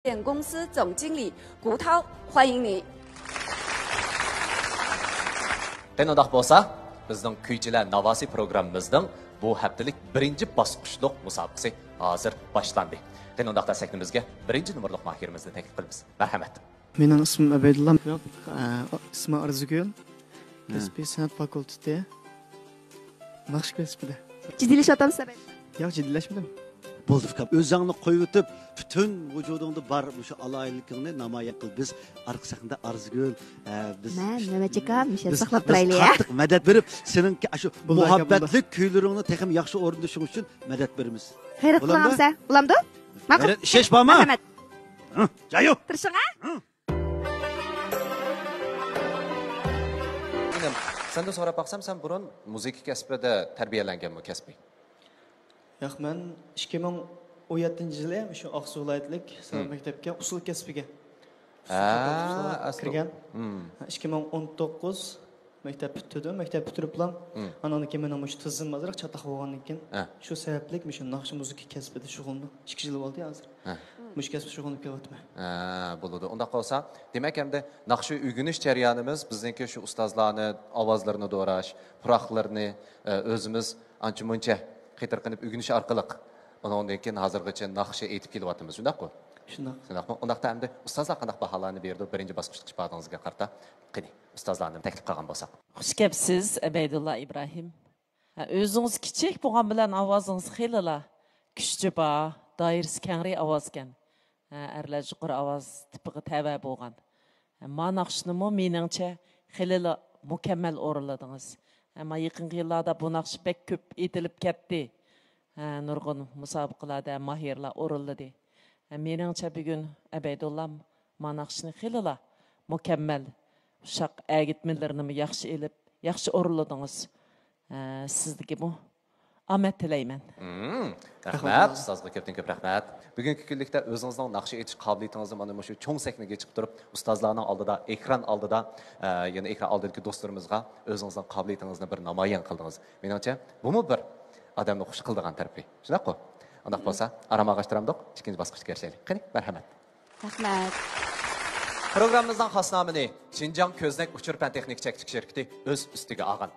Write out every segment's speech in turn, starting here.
公司总经理谷涛，欢迎你。Qandoq bo'lsa, bizning Kuychilar Navosi programmamizning bu haftalik birinchi bosqichliq musobaqasi hozir boshlandi. Qandoqda saknimizga birinchi nomerlik mahirimizni taklif qilamiz. Marhamat. Mening ismim Abaydulla, ismim Arzugul. Kasbiy san'at fakülteti. Naqsh kasbida. Ciddileşiyorsanız Abay. Yo'q, jiddiylashmadim. Bo'ldi fikam. O'zingni qo'yib o'tib, butun vujudingda bor o'sha aloylikingni namoyon qil. Biz arqa sahnada Arzugul, biz Mehmet Çakam, Mishel saqlab turaylik ya. Qattiq madad berib, seninki shu muhabbatli kuylaringni texim yaxshi o'rindashing uchun madad beramiz. Xayr qilamiz. Ulamdi? Ma'qul. Shesh bormi? Marhamat. Jayo. Tirishing ha? Sen de so'rab baqsam, sen burun musiqa kasbida tarbiyalanganmi kasbiy? Yo'q, men 2017-yili shu Oqsuv viloyatlik san'at maktabiga usul kasbiga kirgan. 2019 maktab bitirdim. Maktab bitirib bilan andan keyin men shu tizim ozroq chataq bo'lgandan keyin shu sababli shu naqsh musiqa kasbida shug'ullandim. 2 yil bo'ldi hozir. Mush kasb shug'ullanib kelyapman. Bo'ladi. Unda qolsa, demak endi naqshi o'rganish jarayonimiz bizningki shu ustozlarni ovozlarini do'rash, puroqlarni o'zimiz ancha-muncha qitirqinib o'rganish orqali undan keyin hozirgacha naqshi aytib kelyapmiz, shundaqmi? Shundaqmi? Undaqda endi ustozlar qanday baholarni berdi birinchi bosqichlik baholaringizga qarata qani ustozlarni taklif qilgan bo'lsak. Xush kelibsiz Abaydulla Ibrohim. O'zingiz kichik bo'lgan bilan ovozingiz xilala kuchli bor, doirasi kengri ovoz ekan. Erlar yuqori ovoz tipiga tava bo'lgan. Naqshnimi meningcha xilala mukammal o'rinladingiz. Ama yaqinqi yillarda bu naqsh pek ko'p etilib ketdi. Nurg'un musobaqalarda mahirlar o'rinladi. Meningcha bugun Abaydulla naqshni xilala mukammal shaq agitmalarini yaxshi elib, yaxshi o'rinladingiz. Sizniki bu omad tilayman. Rahmat, ustozga ko'p rahmat. Bugungi kunlikda o'zingizning naqsh aytish qobiliyatingizni mana shu cho'ng sahnaga chiqib turib, ustozlarning oldida, ekran oldida, ya'ni ekran oldidagi do'stlarimizga o'zingizning qobiliyatingizni bir namoyon qildingiz. Menimcha, bu bir odamni xush qildigan tarafi. Shundaqmi? Undaq bo'lsa, aramag'ashtiramdiq, ikkinchi bosqichga kirishaylik. Qani, marhamat. Rahmat. Programmamizning xos nomini Xinjiang Ko'znak Uchur fan texnik cheklik shirkati o'z ustiga olgan.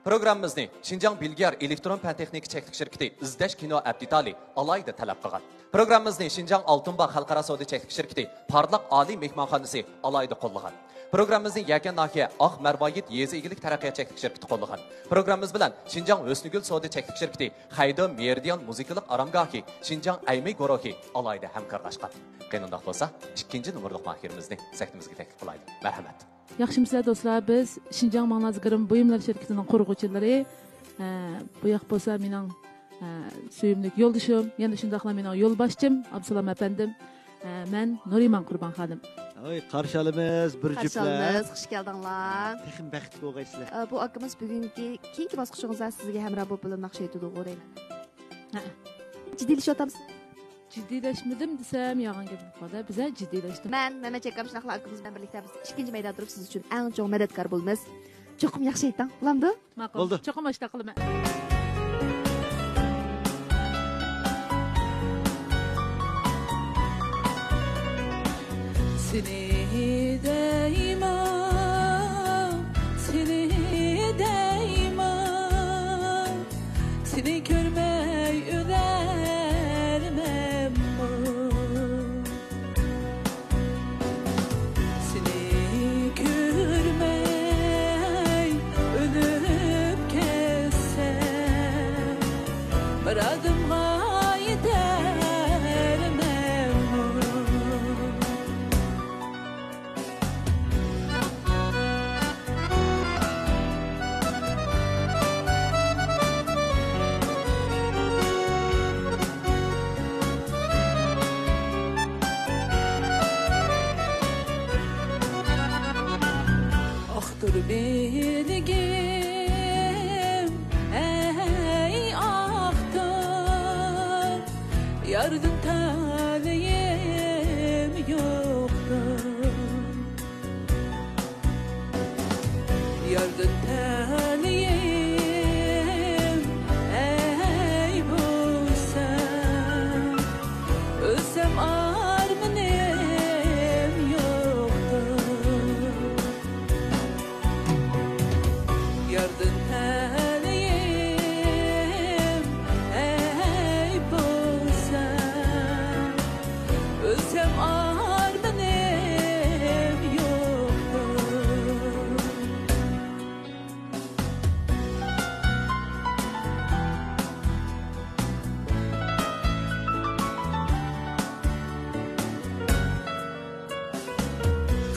Programmamizni Xinjiang Bilgar elektron fan texnik cheklik shirkati izlash kino abditali alayda talab qilgan. Programmamizni Xinjiang Oltinbog' xalqaro savdo cheklik shirkati Parlaq oliy mehmonxonasi alayda qo'llagan. Programmamizni Yakan Nahiya Oq Marvoyit yezi egilik taraqqiyot cheklik shirkati qo'llagan. Programmamiz bilan Xinjiang O'snigul savdo cheklik shirkati Haydo Meridian musiqalik aramgohi Xinjiang Aymay guruhi alayda hamkorlashgan. Qandoq bo'lsa, ikkinchi nomerlik mahirimizni sahnimizga taklif qilaylik. Marhamat. Yaxshimisiz do'stlar, biz Xinjiang Magnazgarim buyumlar shirkatining qurg'uvchilari. Bu yoq bo'lsa mening suyimli yo'ldashim, yana shundaqla mening yo'lboshchim Absalom apandim. Men Nuriman Qurban xonim. Oy, qarshi olamiz bir juftlar. Xush keldinglar. Texim baxtli bo'lgaysizlar. Bu akamiz bugungi keyingi bosqichingizda sizga hamroh bo'lib naqsh aytadi o'g'rayli. Ciddileşiyorsanız. Ciddileşmedim desem yalan gibi bu kadar. Bize ciddileştim. Ben Mehmet Çakam şunaqla akımızla birlikte biz ikinci meydanda durup siz için en çok medetkar bulmaz. Çokum yaxshi aytding. Ulamdi? Ma'qul. Bo'ldi. Cho'qim ishta qilaman. Seni değmem, seni değmem, seni görmey ölermem. Seni görmey ölüp kessem, bir adım bilgim ey ahtır yardım taleyim yoktur yardım taleyim ey bulsam ölsem armını desem armanım yoktur.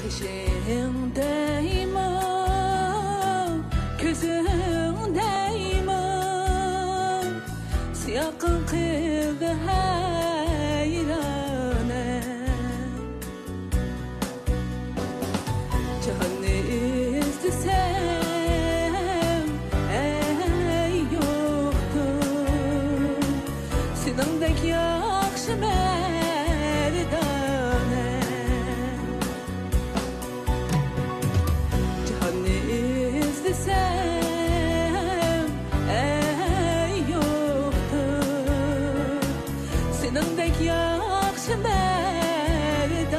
Kışındayım, gözündeyim, siyakın kıldı hayranım. Canı istesem ey yoktur, senindek yakşı merdane. Canı istesem ey yoktur, senindek yakşı merdane.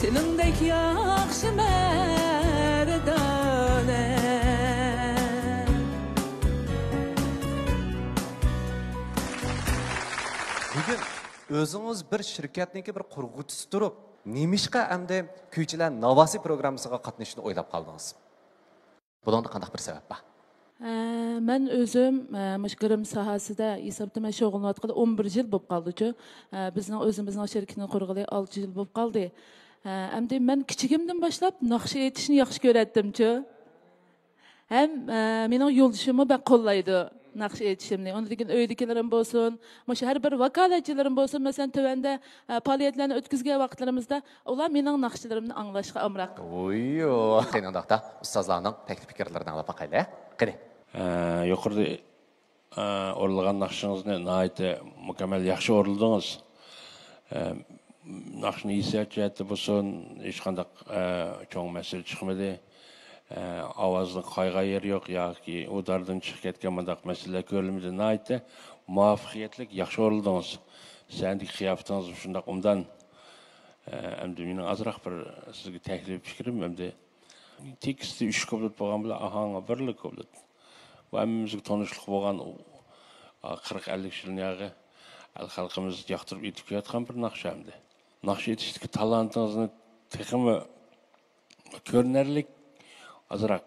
Senindek yakşı merdane. Bugun o'zingiz bir shirkatniki bir qurg'uvchisi turib, nemishqa endi kuychilar Navosi programmasiga qatnashishni o'ylab qoldingiz? Buningda qanday bir sabab bor? Ben özüm müşkirim sahasida hesaptama şoğullanatqılı 11 yıl bo'lib qoldi-chu. Bizning o'zimizning şirkatini qurg'ili 6 yil bo'lib qoldi. Endi men kichigimdan boshlab naqsh etishni yaxshi ko'ratdim-chu. Hem mening yo'ldoshimni bak qo'llaydi naqsh etishimni. Ondan keyin uydagilarim bo'lsin, mana har bir vakolatchilarim bo'lsin, masalan tövanda faoliyatlarni o'tkazgan vaqtlarimizda ular mening naqshlarimni anglashga amroq. Oyyo, qanaqda ustozlarning taklif fikrlarini anglab boqayli. Qani. Yuqorida o'rlagan naqshingizni nihoyatda mukammal yaxshi o'rladingiz. Naqshni hissiyati bo'lsin, hech qanday cho'ng masala chiqmadi. Ovozning qayga yeri yo'q yoki udardan chiqib ketgan bunday masalalar ko'rilmadi. Nihoyatda muvaffaqiyatli yaxshi o'rladingiz. Sizning qiyofatingiz shunday undan endi mening azroq bir sizga taklif fikrim endi teksti 3 kublat bo'lgan bilan ahanga birlik kublat. Bu hammamizga tanishlik bo'lgan 40-50 yilniyagi xalqimiz yoqtirib etib kelayotgan bir naqsh hamdi. Naqsh etishdagi talantingizni texmi ko'rinarlik azroq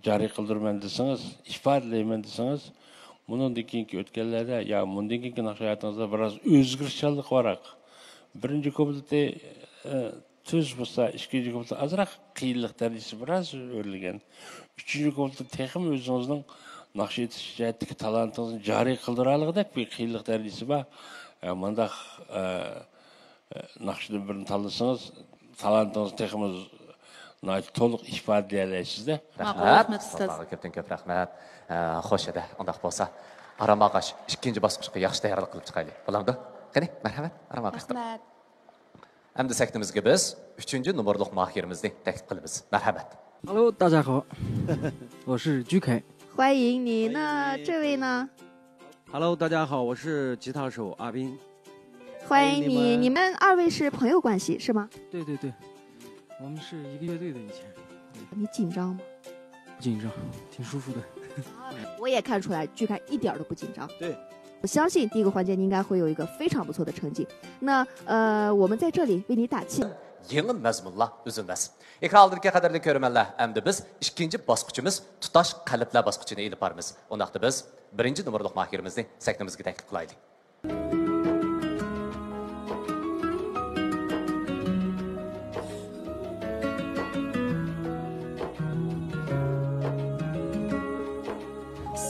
joriy qildirman desangiz, ifodalayman desangiz, bundan keyingi o'tganlarda ya bundan keyingi naqsh hayotingizda biroz o'zgarishchilik boraq. Birinchi kublatda tuz bo'lsa, ikkinchi kublatda azroq qiyinlik darajasi biroz o'rlagan. Uchinchi kublatda texmi o'zingizning naqsh etish jihatdagi talantingizni joriy qildiraligidek bir qiyinlik darajasi bor. Bundaq naqshdan birini tanlasangiz, talantingiz texmi to'liq ifodalaysizda. Rahmat. Ko'p rahmat. Xo'sh edi, undaq bo'lsa, Aram og'ash ikkinchi bosqichga yaxshi tayyorlik qilib chiqaylik. Bo'lamdi? Qani, marhamat. Aram og'ash. Rahmat. Endi sektimizga biz 3-numorliq mahirimizni taklif qilamiz. Marhamat. Hello， 大家好，我是居凯。欢迎你，那这位呢？ Hello， 大家好，我是吉他手阿斌。欢迎你，你们2位是朋友关系是吗？对对对，我们是一个乐队的以前。你紧张吗？不紧张，挺舒服的。我也看出来，巨凯一点都不紧张。对，我相信第一个环节你应该会有一个非常不错的成绩。那我们在这里为你打气。 Yeni mazmunlar uzilmas. Ekrandagi qadrli ko'rmanlar, endi biz ikkinchi bosqichimiz tutash qalblar bosqichini ilib boramiz. Undaqda biz 1-numorliq mahirimizni saktimizga taklif qilaylik.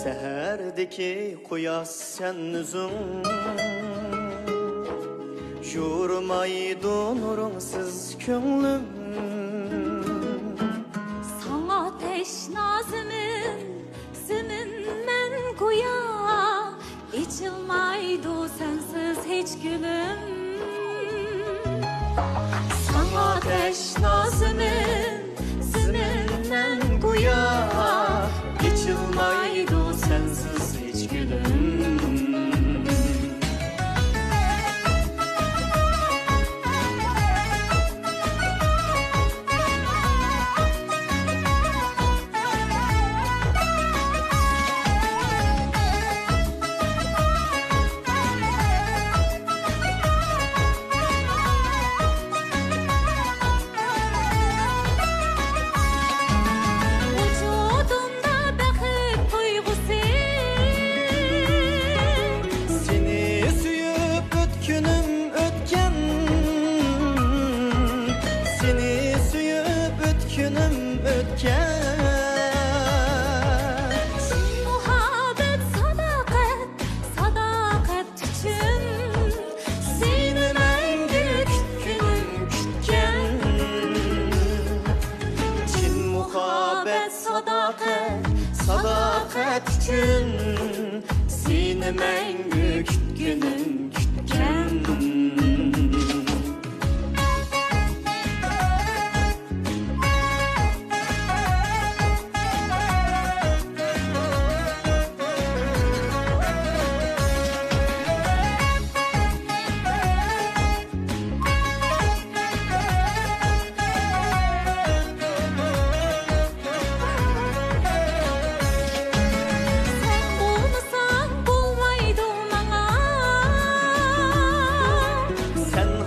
Səhərdəki quyaş sən üzün Jurmaydı nurunsiz könlüm Sana teşnazımın Sümünden kuya İçilmaydı sensiz hiç gülüm Sana teşnazımın Sümünden kuya İçilmaydı sensiz hiç gülüm üçün seni məngü kütkünüm kütkən.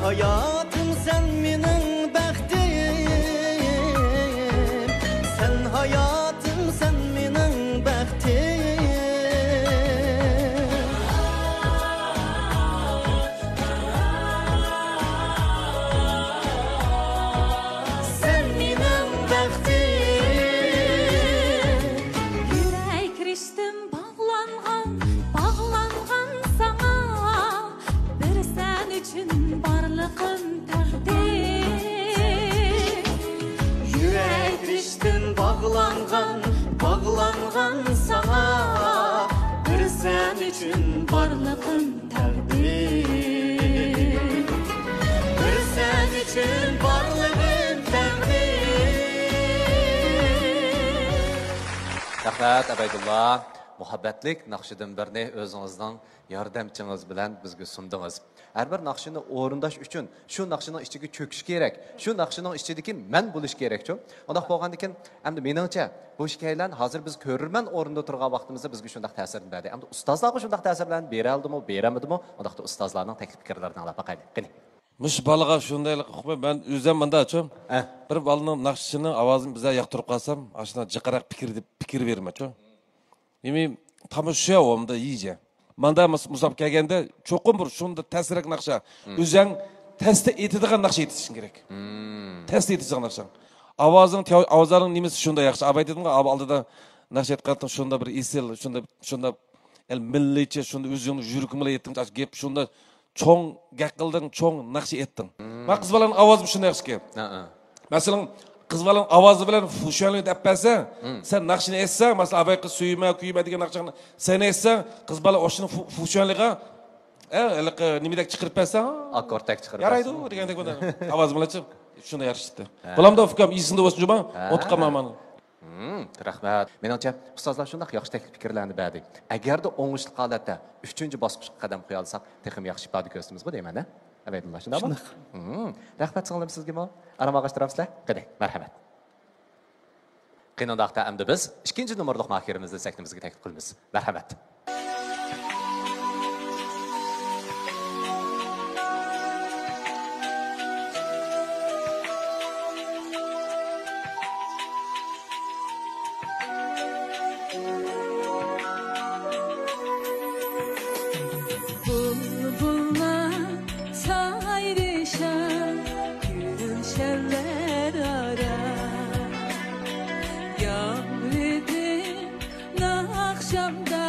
Hayatım sen benim bəxtim, sen hayatım sen benim bəxtim. Sen benim bəxtim. Yürek riştim bağlanğan, bağlanğan sana. Bir sen üçün barlığım Yürek riştin bağlanğan, bağlanğan sana. Bir sen üçün barlığın təqdim. Bir sen üçün barlığın təqdim. Rahmat Abaydullah. Muhabbetlik naqşidan birini özünüzden yardımcınız bilen bizge sundunuz. Her bir naqşini orundaş üçün şu naqşinin içindeki çöküş gerek. Şu naqşinin içindeki men buluş gerek. Onda bolğandan endi meningcha bu hikoyalar hazır biz ko'rurman o'rinda turgan vaqtimizda bizga shunday ta'sir berdi. Endi ustozlarga shunday ta'sir bilan bera oldimi, beramadimi? Unda ustozlarning taklif fikrlarini alib boqaylik. Qani. Mush balaga shundaylik ben o'zim bundachi. Bir balaning naqshining ovozini bizga yoqtirib qolsam, ashuna jiqaroq fikr bermachi. Yemi tamoshya omda iyice. Manda musab kelganda cho'qim bir shunda ta'sirlik naqsha. O'zing test etadigan naqsha etishing kerak. Test etadigan naqsha. Ovozing nimasi shunda yaxshi. Abay dedimga oldida naqsha aytqanda shunda bir esil, shunda el millicha shunda o'zingni yuragingga aytding, gap shunda cho'ng gap qilding, cho'ng naqsha etding. Men qiz bolaning ovozi shunda yaxshi. Masalan, qiz bolaning ovozi bilan fushonlik deb bersa, sen naqshini aytsang, masalan, abay qiz suyma, kuyma degan naqshani sen aytsang, qiz bola o'shini fushonligiga nimadak chiqarib bersa, akkorddak chiqarib. Yaraydi degandek bo'ladi. Ovoz bilan shunda yaxshi. Bulamda fikrim esingda bo'lsin juma, o'tqaman. Rahmat. Menimcha ustozlar shunday yaxshi taklif fikrlarni berdi. Agarda o'ngishli holatda 3-bosqichga qadam qo'ya olsak, texnik yaxshi ifoda ko'rsatamiz bu deyman-da. Abaydullah, shundaymi? Rahmat singlim sizga mo. Aramag'ashtirasizlar. Qani, marhamat. Qiynoqda endi biz 2-numorliq mahirimizni saktimizga taklif qilamiz. Marhamat. Akşamda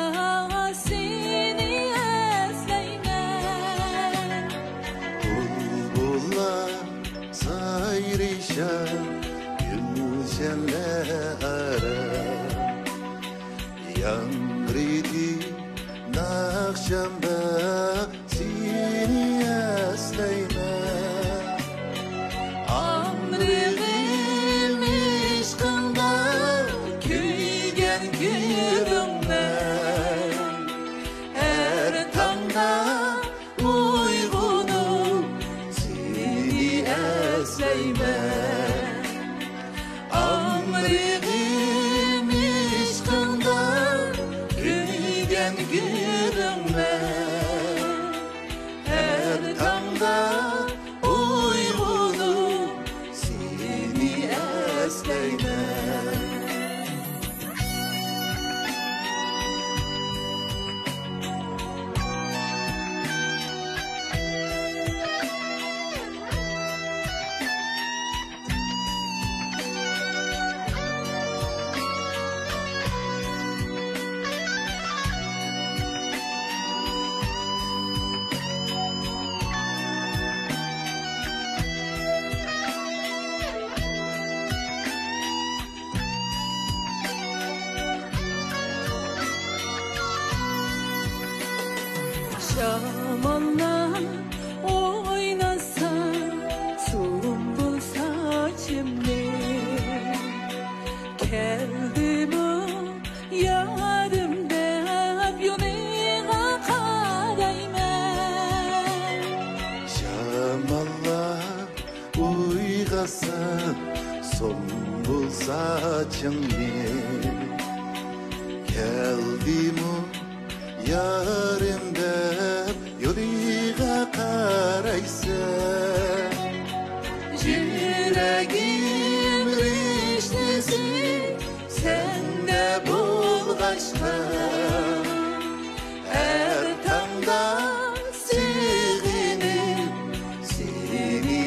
Cemallar oynasa Sorum bulsa cimri Geldim o yarim deb Yoniga qarayman Cemallar uygasa Son bulsa cimri Geldim o yarim deb Yoniga qaraysa Yüreğim riştesi Sende bulgaçta Her tanda Siğinip Seni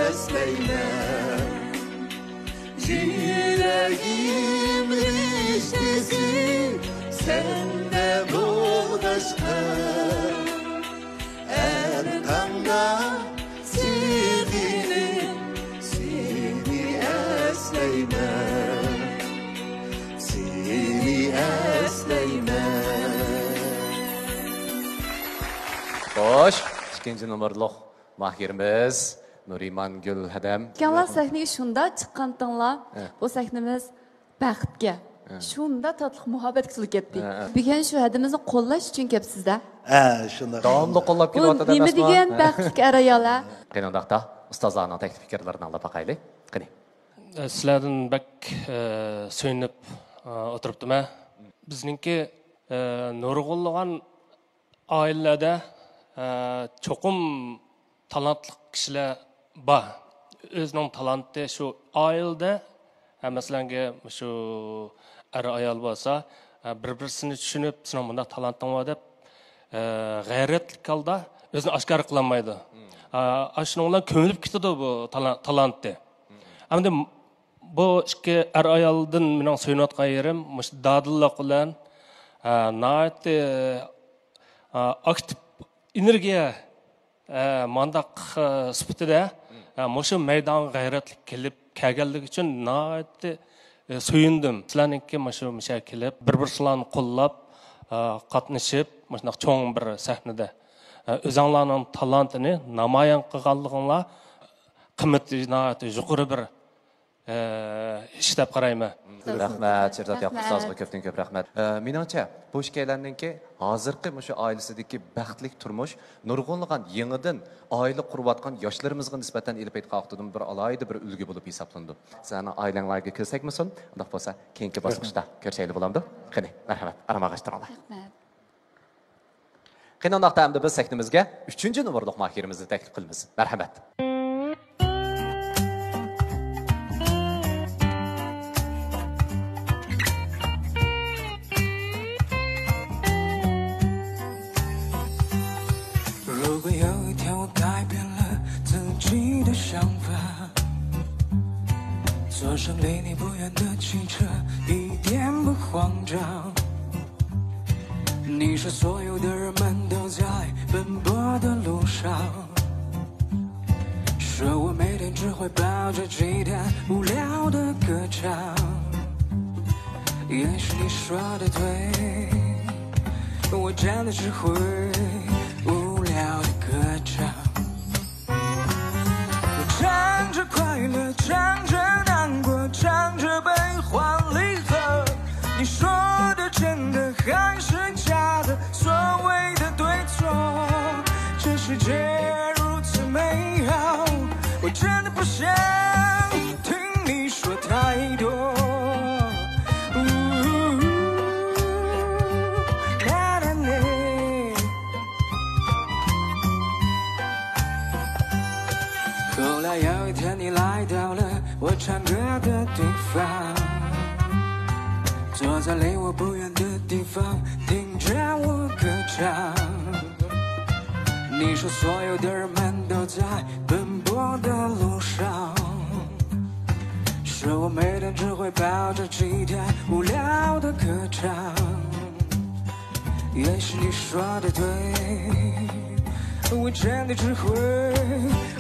esleyler Yüreğim riştesi Sende bulgaçta Her tanda Siğinip Seni esleyler Seni esleyler Xo'sh, ikkinchi nomerliq mahirimiz Nuriman Gul Hadam. Kanlar sahneye şunda çıqqandыңlar. Bu sahnemiz baxtga. Şunda tatlıq muhabbet kısılık etdik. Bugün şu hadimizni qo'llash uchun kelibsizda. Shunday. Davomli qo'llab kelyapti Nima degan baxtli arayolar. Qandoqda ustozlarning taklif fikrlarini anglab boqaylik. Qani. Sizlardan bak so'yinib o'tiribdim-a. Bizningki nurg'unlagan oilalarda cho'qim talantli kishilar bor. O'zining talanti shu oilada, masalan, shu er ayol bo'lsa, bir-birini tushunib, "Sen bunda talanting bor" deb g'ayratli holda o'zini oshkor qilolmaydi. Ashundan bilan ko'milib ketadi bu talantni. Endi bu ikki er ayoldan mening so'yinayotgan yerim mush dadillik bilan nihoyatda aktiv energiya mandaq sifatida mushu maydon g'ayratli kelib kelganligi uchun nihoyatda so'yindim. Sizlarningki mushu kelib bir-birlarini qo'llab qatnashib mana cho'ng bir sahnada o'zinglarning talantini namoyon qilganliginglar qimmati nihoyatda yuqori bir ish deb qarayman. Rahmat, Sherzod Yoqub ustozga ko'pdan ko'p rahmat. Meningcha, bu ishlarninki hozirgi o'sha oilasidagi baxtli turmush nurg'unlagan yangidan oila qurayotgan yoshlarimizga nisbatan ilib aytqoqdidim bir alohida bir ulgu bo'lib hisoblandi. Sizlarning oilanglarga ko'rsakmisin? Undaq bo'lsa, keyingi bosqichda ko'rishaylik bo'lamdi. Qani, marhamat, aramag'ashtiringlar. Rahmat. Qandoqda endi biz sahnamizga 3-nomerlik mahirimizni taklif qilamiz. Marhamat.坐上离你不远的汽车，一点不慌张。你说所有的人们都在奔波的路上，说我每天只会抱着吉他无聊的歌唱。也许你说的对，我真的只会无聊的歌唱。我唱着快乐，唱着难过，唱着悲欢离合。你说的真的还是假的？所谓的对错，这世界如此美好，我真的不想听你说太多。后来有一天你来到了我唱歌的地方，坐在离我不远的地方，听着我歌唱。你说所有的人们都在奔波的路上，说我每天只会抱着吉他无聊的歌唱。也许你说的对，我真的只会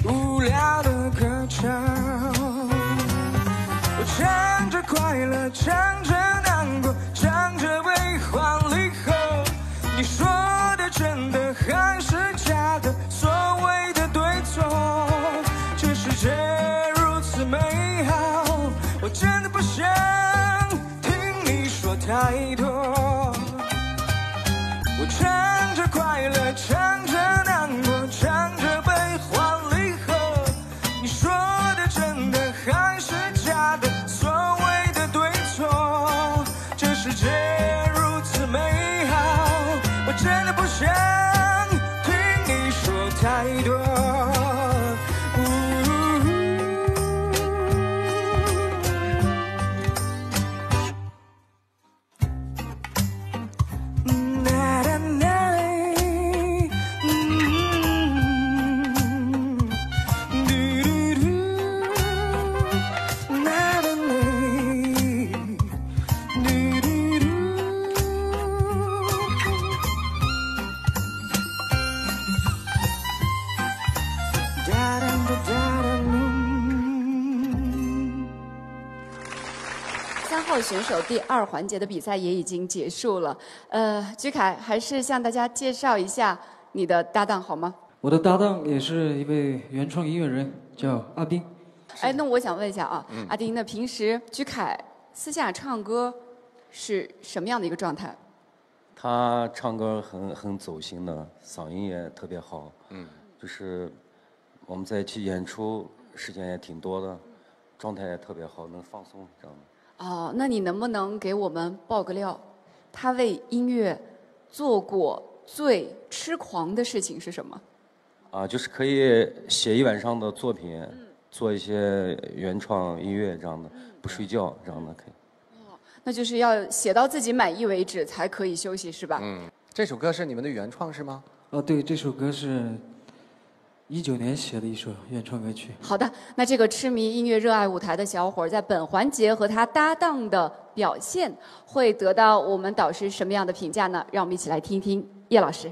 无聊的歌唱。我唱着快乐，唱着难过，唱着悲欢离合。你说的真的还是假的？号选手第2环节的比赛也已经结束了。居凯，还是向大家介绍一下你的搭档好吗？我的搭档也是一位原创音乐人，叫阿丁。哎，那我想问一下啊，阿丁，那平时居凯私下唱歌是什么样的一个状态？他唱歌很走心的，嗓音也特别好。就是我们在一起演出时间也挺多的，状态也特别好，能放松这样的。哦，那你能不能给我们爆个料？他为音乐做过最痴狂的事情是什么？就是可以写一晚上的作品，做一些原创音乐这样的，不睡觉这样的可以。那就是要写到自己满意为止才可以休息，是吧？这首歌是你们的原创是吗？对，这首歌是19年写的一首原创歌曲。好的，那这个痴迷音乐、热爱舞台的小伙儿，在本环节和他搭档的表现，会得到我们导师什么样的评价呢？让我们一起来听一听叶老师。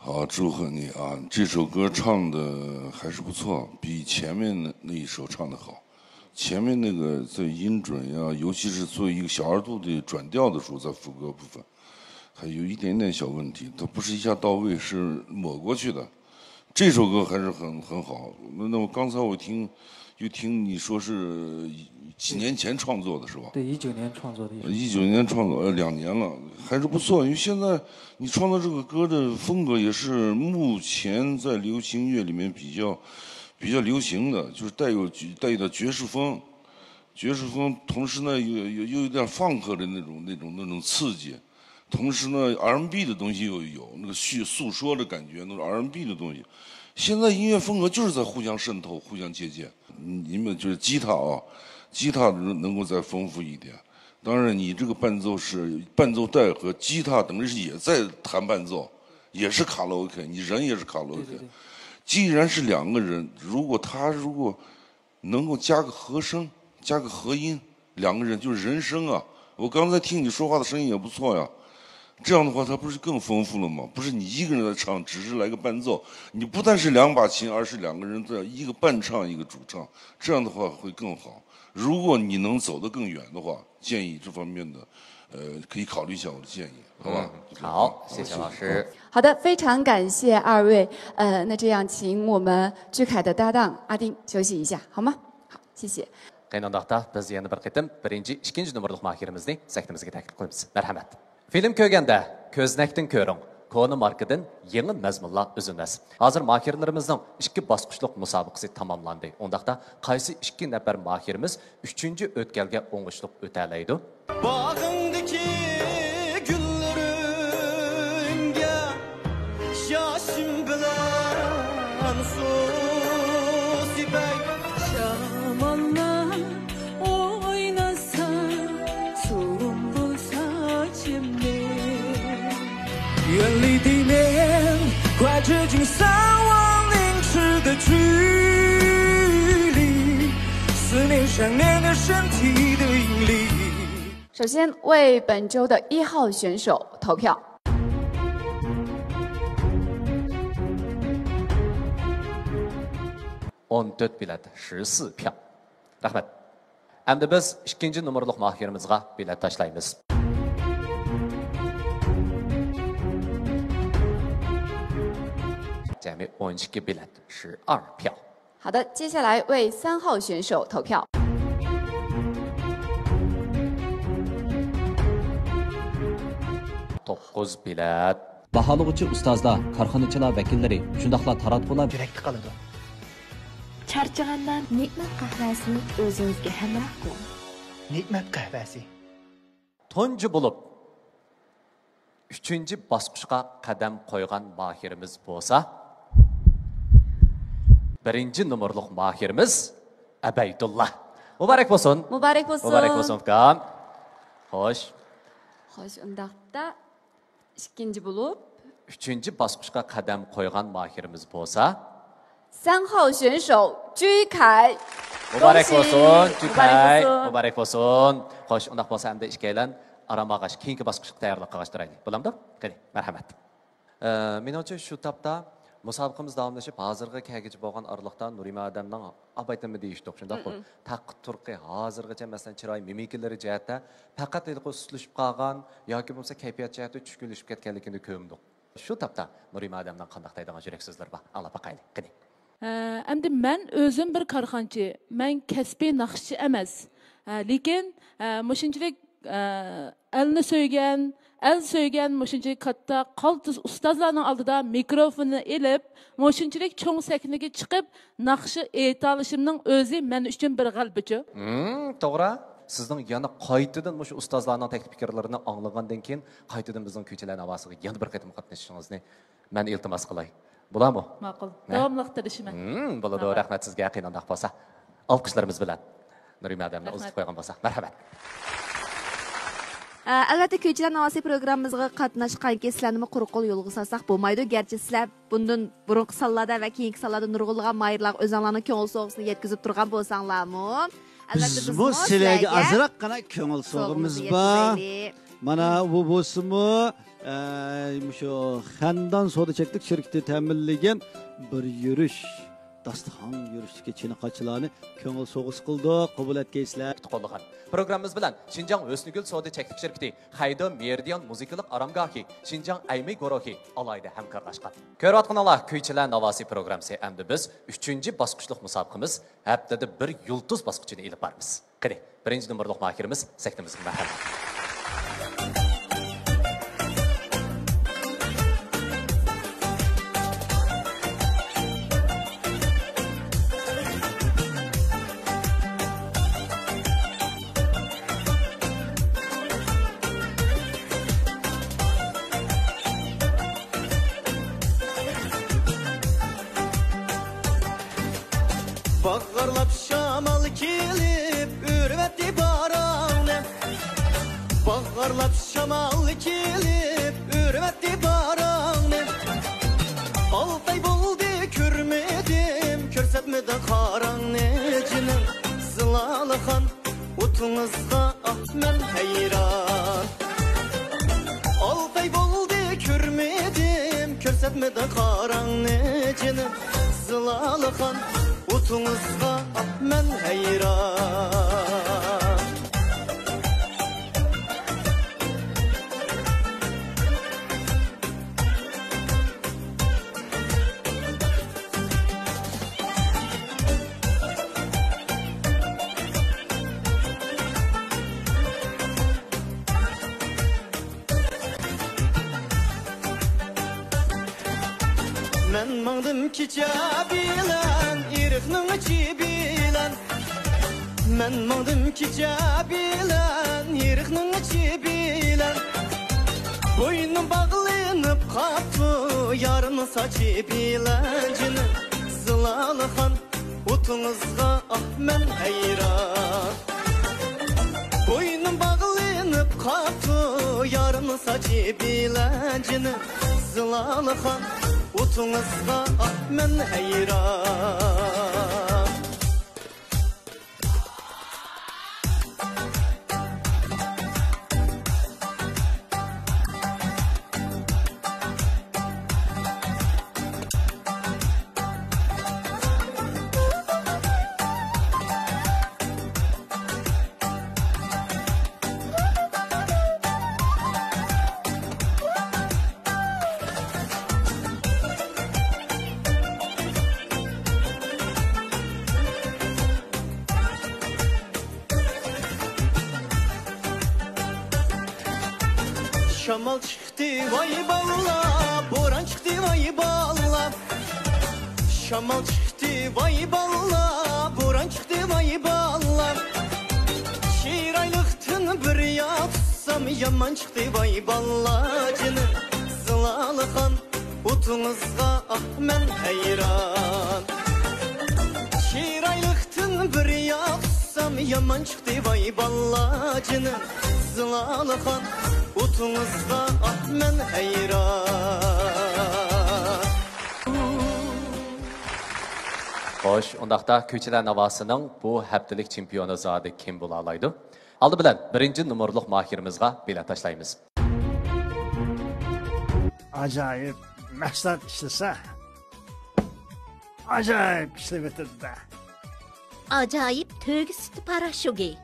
好，祝贺你啊！这首歌唱的还是不错，比前面那一首唱的好。前面那个在音准呀，尤其是作为一个小2度的转调的时候，在副歌部分还有一点点小问题，它不是一下到位，是抹过去的。这首歌还是很好。那我刚才我又听你说是几年前创作的是吧？对，19年创作的。19年创作，2年了，还是不错。因为现在你创作这个歌的风格也是目前在流行乐里面比较流行的，就是带有点爵士风，同时呢有点funk的那种刺激，同时呢 R&B 的东西又有那个诉说的感觉，那种 R&B 的东西。现在音乐风格就是在互相渗透、互相借鉴。你们就是吉他能够再丰富一点。当然，你这个伴奏带和吉他等于是也在弹伴奏，也是卡拉 OK， 你人也是卡拉 OK。既然是2个人，如果能够加个和声、加个和音，2个人就是人声啊。我刚才听你说话的声音也不错呀。这样的话，它不是更丰富了吗？不是你一个人在唱，只是来个伴奏，你不但是2把琴，而是2个人在一个伴唱，一个主唱，这样的话会更好。如果你能走得更远的话，建议这方面的，可以考虑一下我的建议，好吧？好，谢谢老师。好的，非常感谢2位。那这样，请我们居凯的搭档阿丁休息一下，好吗？好，谢谢。Qaynondaqda biz yana bir qitim 1-chi, 2-chi nomerlik mahirimizni sahnemizga taklif qilamiz. Marhamat. Film ko'rganda ko'znakdan ko'ring, kona markadan yangi mazmunlar uzunmas. Hozir mahirlarimizning 2 bosqichlik musobaqasi tamomlandi. Undaqda qaysi 2 nafar mahirimiz 3-chi o'tkalga o'ngishliq o'ta oladi? Bağındaki güllerimge yaşım bilen su sipek şamanlar oynasa surum bulsa şimdi远离地面快接近3万英尺的距离思念想念的身体的引力首先为本周的1号选手投票。14 bilet, 14 票. Rahmat. Endi biz 2-chi nomerlik mahirimizga bilet tashlaymiz. Jami 12 bilet, 12 票. 好的，接下来为3号选手投票。9 bilet. Baholag'uchi ustozlar, korxonachilar vakillari, shundaqla taratqular yurakda qoladi. Charchaganda ne'mat qahvasini o'zingizga hamroh qiling. Ne'mat qahvasi. Tunji bo'lib 3-chi bosqichga qadam qo'ygan mahirimiz bo'lsa, 1-chi nomerlik mahirimiz Abaydullah. Muborak bo'lsin. Muborak bo'lsin. Muborak bo'lsin ukam. Xo'sh. Xo'sh, undaqda 2-chi bo'lib 3-chi bosqichga qadam qo'ygan mahirimiz bo'lsa, 3号选手居凯。 Muborak bo'lsin, Jukay. Muborak bo'lsin. Xo'sh, undaq bo'lsa endi ikkalan aramag'ash keyingi bosqichga tayyorlik qilishtiraylik. Bo'lamdi? Qani, marhamat. Menimcha shu topda Musobaqamiz davomlashib, hozirgi kagichi bo'lgan araliqda Nurima odamning abaytimi deyishdi, shunday qo'y. Taqi turqi hozirgacha masalan chiroy mimikilari jihatda faqat sutlashib qolgan yoki bo'lmasa kayfiyat jihati tushkunlashib ketganligini ko'rdik. Shu tapda Nurima odamdan qanday deydigan yurak so'zlar bor. Alloh baqayli. Qani. Endi men o'zim bir korxonchi, men kasbiy naqshchi emas. Lekin mushunchalik elni so'ygan, el so'ygan mushunchalik katta qaltis ustozlarning oldida mikrofonni elib, mushunchalik cho'ng sahnaga chiqib, naqshi aytolishimning o'zi men uchun bir g'albichi. To'g'ri. Sizning yana qaytadan mushu ustozlarning taklif fikrlarini anglagandan keyin qaytadan bizning ko'chalar havosiga yana bir qatim qatnashishingizni men iltimos qilay. Bularmi? Ma'qul. Davomli tirishman. Bo'ladi, rahmat sizga qiynoqdaq bo'lsa. Alqishlarimiz bilan Nurima odamni uzatib qo'ygan bo'lsa. Marhamat. Albatta, ko'chalar navosi programmamizga qatnashgan sizlarni quruq qo'l yo'lga solsak bo'lmaydi. Garchi sizlar bundan burungi sonlarda va keyingi sonlarda nurg'ulg'an mayirlar o'zinglarning ko'ngil so'g'isini yetkazib turgan bo'lsanglarmi? Biz bu sizlarga azroqgina ko'ngil so'g'imiz bor. Mana bu bo'lsa-mu, shu Xandon Sodachilik shirkati ta'minlagan bir yurish dasturxon yurishga chiniqachilarni ko'ngil so'g'is qildi, qabul etgaysizlar. Qo'llagan. Programmamiz bilan Xinjiang O'snigul Sodachilik shirkati, Haydo Meridian muzikalik aramgohi, Xinjiang Aymay guruhi alayda hamkorlashgan. Ko'rayotganlar Ko'chalar navosi programmasi hamda biz 3-bosqichlik musobaqamiz haftada bir yulduz bosqichini ilib boramiz. Qani, 1-numorlik mahirimiz sektimizga marhamat. Bağırlap şamal kelip ürvetti baranı. Bağırlap şamal kelip ürvetti baranı. Altay buldu körmedim, körsetmedi karanecinin. Zılalıkan utunuzda ah men hayran. Altay buldu körmedim, körsetmedi karanecinin. Zılalıkan utunuzga men hayran. Men mangdım kicabilen irikning ichi bilan. Men mangdım kicabilen irikning ichi bilan. Boynum bağlanıp qaptı yarını saçı bilan. Zılalıkan utunuzga ah men hayran. Boynum bağlanıp qaptı yarını saçı bilan. Zılalıkan utunuzga ah men hayran. Şamal çıktı vay balla, boran çıktı vay balla. Şamal çıktı vay balla, boran çıktı vay balla. Şiraylıktın bir yatsam yaman çıktı vay balla. Zılalıkan utunuzga ah men hayran. Şiraylıktın bir yatsam yaman çıktı vay balla. Zılalıkan utunuzga ah men hayran. Xo'sh, undaqda Ko'chalar navosining bu haftalik chempioni zodi kim bo'la oladi? Oldi bilan 1-numorlik mahirimizga bilet tashlaymiz. Acayip mahsulot ishlasa, acayip işle bitirdi de. Acayip tövgü sütü paraşogi.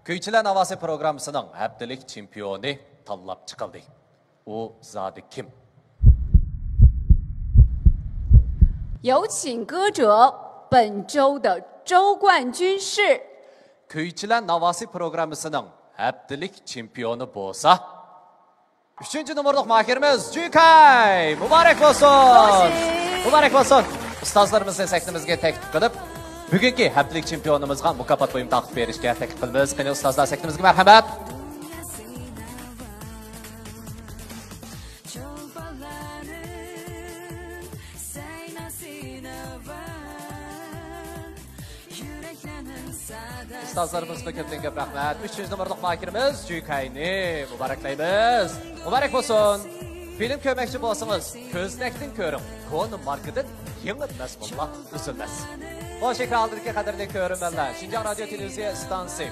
Kuychilar Navosi programmasining haftalik chempioni tanlab chiqildi. U zodi kim? 有请歌者，本周的周冠军是 Kuychilar Navosi programmasining haftalik chempioni bo'lsa, 3-numorliq mahirimiz Jukay. Muborak bo'lsin. Muborak bo'lsin. Ustozlarimizni sahnimizga taklif qilib, bugungi haftalik chempionimizga mukofot buyum taqdim berishga taklif qilamiz. Qani ustozlar sahnimizga marhamat. Ustozlarimizga ko'pdan ko'p rahmat. 3-numorliq mahirimiz Jukayni muboraklaymiz. Muborak bo'lsin. Film ko'rmoqchi bo'lsangiz, ko'znakdan ko'ring. Koni markadan yangi mas'ullar uzilmas. Xo'sh, ekrandagi qadrli ko'ruvchilar, Xinjiang radio televiziya stansiya